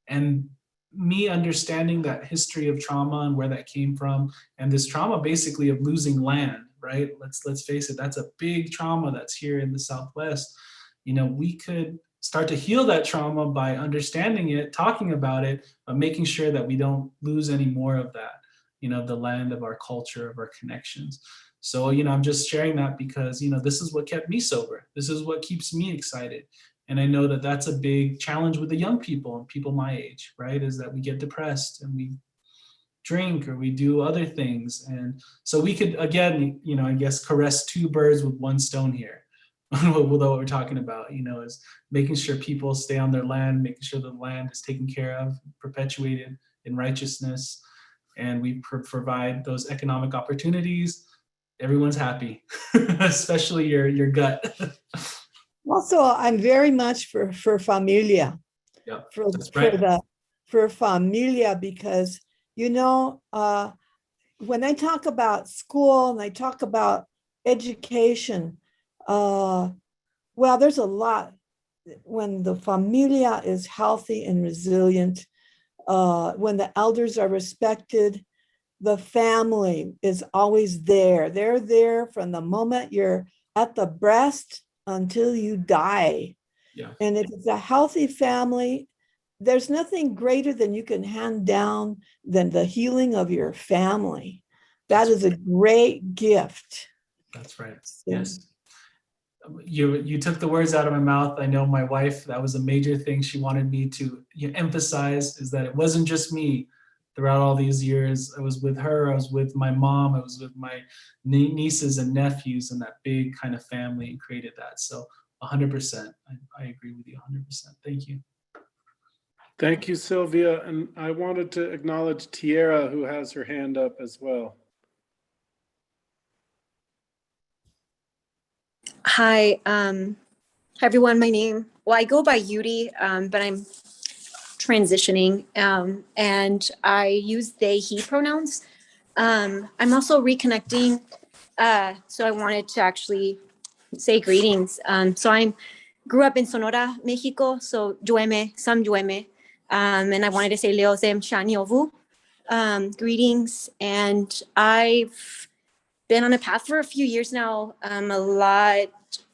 And me understanding that history of trauma and where that came from, and this trauma basically of losing land, right? Let's face it, that's a big trauma that's here in the Southwest. We could start to heal that trauma by understanding it, talking about it, but making sure that we don't lose any more of that, the land of our culture, of our connections. So, I'm just sharing that because, this is what kept me sober. This is what keeps me excited. And I know that that's a big challenge with the young people and people my age, right? Is that we get depressed and we drink or we do other things. And so we could, again, I guess caress two birds with one stone here. Although what we're talking about, is making sure people stay on their land, making sure the land is taken care of, perpetuated in righteousness, and we provide those economic opportunities. Everyone's happy, especially your gut. Also, I'm very much for familia. Yeah, that's right. For familia, because when I talk about school and I talk about education, there's a lot. When the familia is healthy and resilient, when the elders are respected, the family is always there. They're there from the moment you're at the breast until you die. Yeah. And if it's a healthy family, there's nothing greater than you can hand down than the healing of your family. That is a great gift. That's right. Yes. You took the words out of my mouth. I know my wife, that was a major thing she wanted me to emphasize, is that it wasn't just me. Throughout all these years, I was with her, I was with my mom, I was with my nieces and nephews, and that big kind of family, and created that. So 100%, I agree with you 100%. Thank you. Thank you, Sylvia. And I wanted to acknowledge Tierra, who has her hand up as well. Hi, everyone. I go by Yuri, but I'm transitioning, and I use they, he pronouns. I'm also reconnecting, so I wanted to actually say greetings. So I grew up in Sonora, Mexico, so Jueme, Sam Jueme, and I wanted to say Leo Zem Shanyovu, greetings. And I've been on a path for a few years now,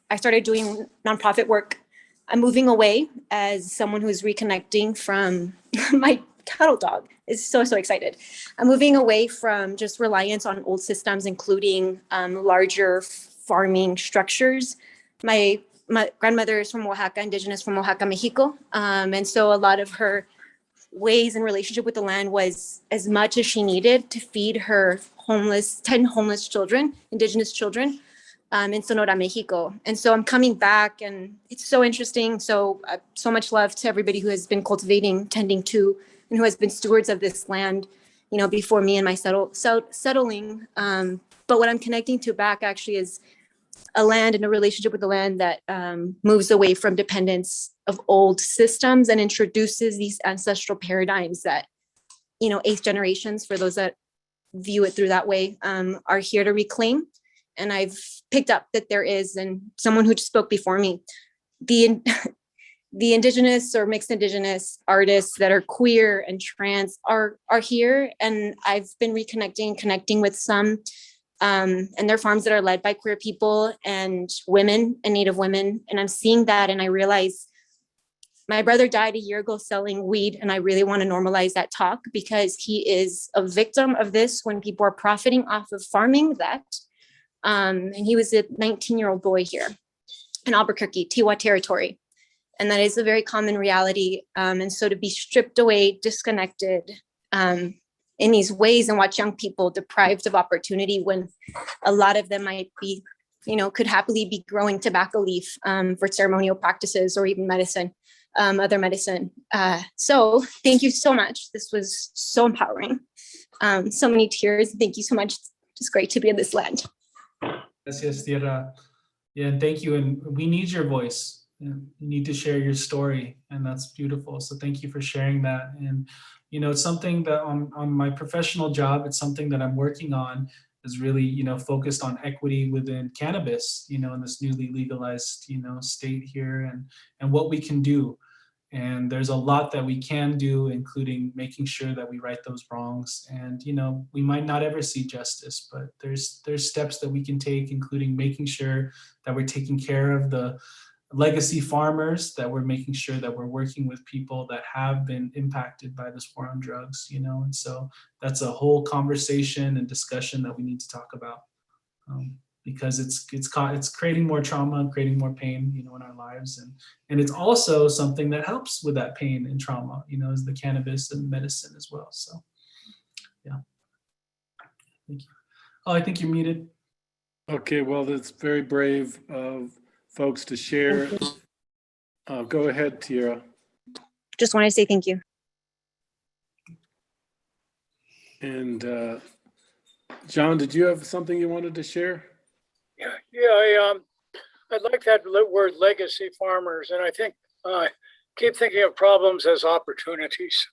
I started doing nonprofit work. I'm moving away as someone who's reconnecting from my cattle dog is so excited. I'm moving away from just reliance on old systems, including larger farming structures. My grandmother is from Oaxaca, Indigenous from Oaxaca, Mexico. And so a lot of her ways in relationship with the land was as much as she needed to feed her 10 homeless children, Indigenous children, in Sonora, Mexico. And so I'm coming back, and it's so interesting. So so much love to everybody who has been cultivating, tending to, and who has been stewards of this land, you know, before me and my settling. But what I'm connecting to back actually is a land and a relationship with the land that moves away from dependence of old systems and introduces these ancestral paradigms that, you know, eighth generations, for those that view it through that way, are here to reclaim. And I've picked up that there is, and someone who spoke before me, the Indigenous or mixed Indigenous artists that are queer and trans are here. And I've been connecting with some, and their farms that are led by queer people and women and Native women. And I'm seeing that, and I realize my brother died a year ago selling weed, and I really want to normalize that talk, because he is a victim of this when people are profiting off of farming that. And he was a 19-year-old boy here in Albuquerque, Tiwa territory. And that is a very common reality. And so to be stripped away, disconnected in these ways, and watch young people deprived of opportunity when a lot of them might be, you know, could happily be growing tobacco leaf for ceremonial practices or even medicine, other medicine. So thank you so much. This was so empowering. So many tears. Thank you so much. It's great to be in this land. Gracias, Tierra. Yeah, and thank you. And we need your voice. You need to share your story, and that's beautiful. So thank you for sharing that. And, you know, it's something that on my professional job, it's something that I'm working on, is really, you know, focused on equity within cannabis, you know, in this newly legalized, you know, state here, and what we can do. And there's a lot that we can do, including making sure that we right those wrongs. And, you know, we might not ever see justice, but there's steps that we can take, including making sure that we're taking care of the legacy farmers, that we're making sure that we're working with people that have been impacted by this war on drugs, you know. And so that's a whole conversation and discussion that we need to talk about, because it's creating more trauma and creating more pain, you know, in our lives. And it's also something that helps with that pain and trauma, you know, is the cannabis and medicine as well. So yeah, thank you. Oh, I think you're muted. Okay, well, that's very brave of folks to share. Go ahead, Tierra. Just want to say thank you. And John, did you have something you wanted to share? Yeah, I'd like that word legacy farmers, and I think keep thinking of problems as opportunities.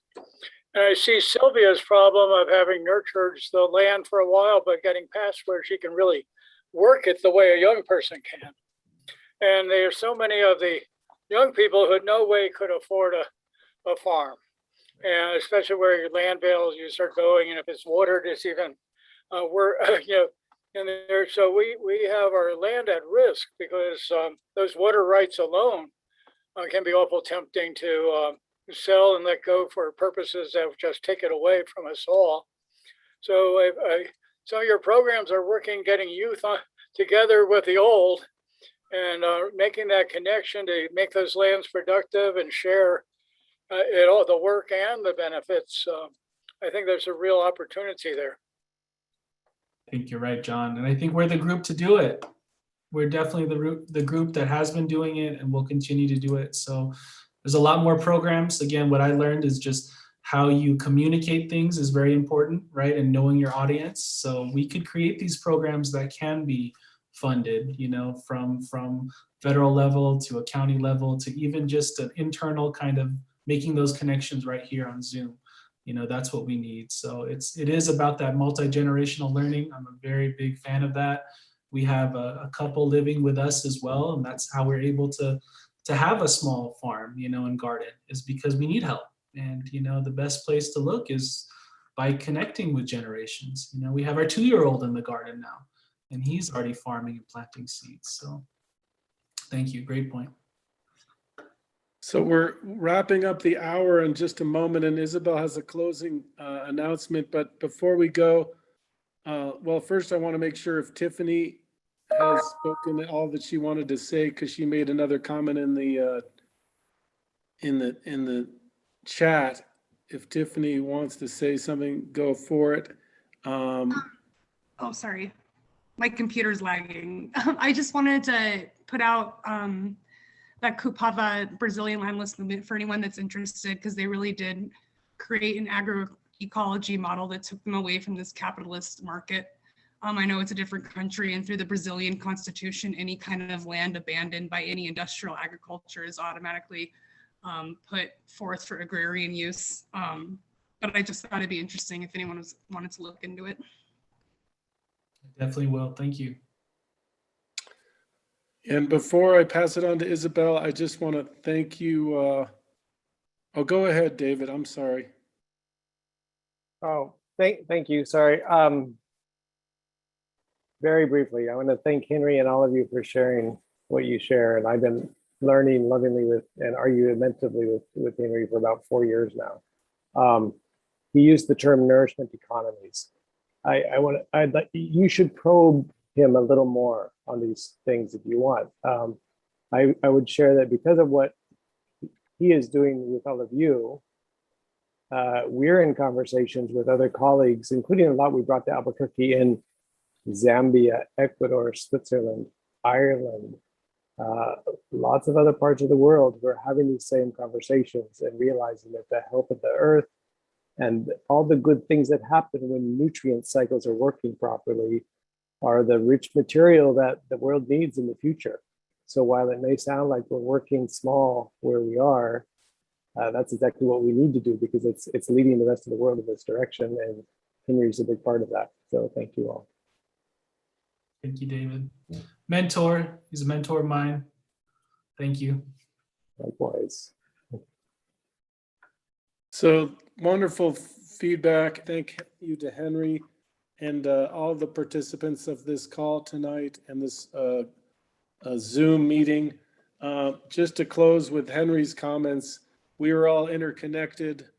And I see Sylvia's problem of having nurtured the land for a while, but getting past where she can really work it the way a young person can. And there are so many of the young people who no way could afford a farm, and especially where your land bills, you start going, and if it's watered, it's even you know. And there, so we have our land at risk, because those water rights alone can be awful tempting to sell and let go for purposes that just take it away from us all. So some of your programs are working, getting youth together with the old, and making that connection to make those lands productive and share it all, the work and the benefits. I think there's a real opportunity there. I think you're right, John. And I think we're the group to do it. We're definitely the group that has been doing it and will continue to do it. So there's a lot more programs. Again, what I learned is just how you communicate things is very important, right? And knowing your audience. So we could create these programs that can be funded, you know, from federal level to a county level to even just an internal kind of making those connections right here on Zoom. You know, that's what we need. So it is about that multi-generational learning. I'm a very big fan of that. We have a couple living with us as well, and that's how we're able to have a small farm, you know, and garden, is because we need help. And, you know, the best place to look is by connecting with generations. You know, we have our 2-year-old in the garden now, and he's already farming and planting seeds. So thank you. Great point. So we're wrapping up the hour in just a moment, and Isabel has a closing announcement. But before we go, well, first I want to make sure if Tiffany has spoken all that she wanted to say, because she made another comment in the chat. if Tiffany wants to say something, go for it. Oh, sorry. My computer's lagging. I just wanted to put out that Cupava Brazilian landless movement for anyone that's interested, because they really did create an agroecology model that took them away from this capitalist market. I know it's a different country, and through the Brazilian constitution, any kind of land abandoned by any industrial agriculture is automatically put forth for agrarian use. But I just thought it'd be interesting if anyone wanted to look into it. Definitely will. Thank you. And before I pass it on to Isabel, I just want to thank you. Oh, go ahead, David. I'm sorry. Oh, thank you. Sorry. Very briefly, I want to thank Henry and all of you for sharing what you share. And I've been learning lovingly with and argumentatively with Henry for about 4 years now. He used the term nourishment economies. I'd like you should probe him a little more on these things if you want. I would share that because of what he is doing with all of you, we're in conversations with other colleagues, including a lot we brought to Albuquerque in Zambia, Ecuador, Switzerland, Ireland, lots of other parts of the world who are having these same conversations and realizing that the health of the earth and all the good things that happen when nutrient cycles are working properly are the rich material that the world needs in the future. So while it may sound like we're working small where we are, that's exactly what we need to do, because it's leading the rest of the world in this direction, and Henry's a big part of that. So thank you all. Thank you, David. Mentor, he's a mentor of mine. Thank you. Likewise. So wonderful feedback. Thank you to Henry and all the participants of this call tonight and this Zoom meeting. Just to close with Henry's comments, we are all interconnected,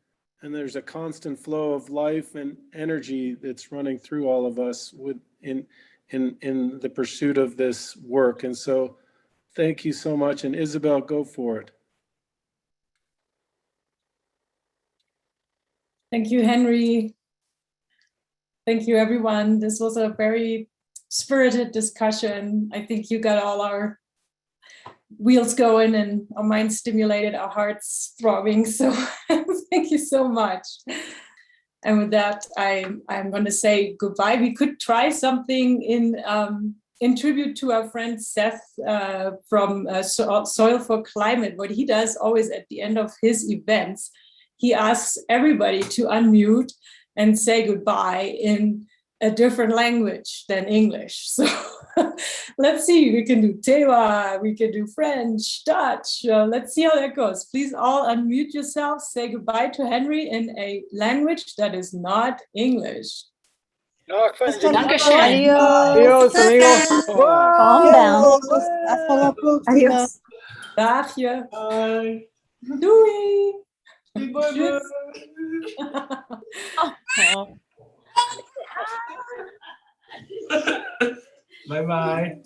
and there's a constant flow of life and energy that's running through all of us in the pursuit of this work. And so thank you so much. And Isabel, go for it. Thank you, Henry. Thank you, everyone. This was a very spirited discussion. I think you got all our wheels going and our minds stimulated, our hearts throbbing. So thank you so much. And with that, I'm going to say goodbye. We could try something in tribute to our friend Seth from Soil for Climate. What he does always at the end of his events, he asks everybody to unmute and say goodbye in a different language than English. So let's see, we can do Tewa, we can do French, Dutch. Let's see how that goes. Please all unmute yourselves, say goodbye to Henry in a language that is not English. Dankeschön. Adios, amigos. Calm down. Hasta la próxima. Adios. Dagje. Bye. Doei. Bye. Oh. Bye bye.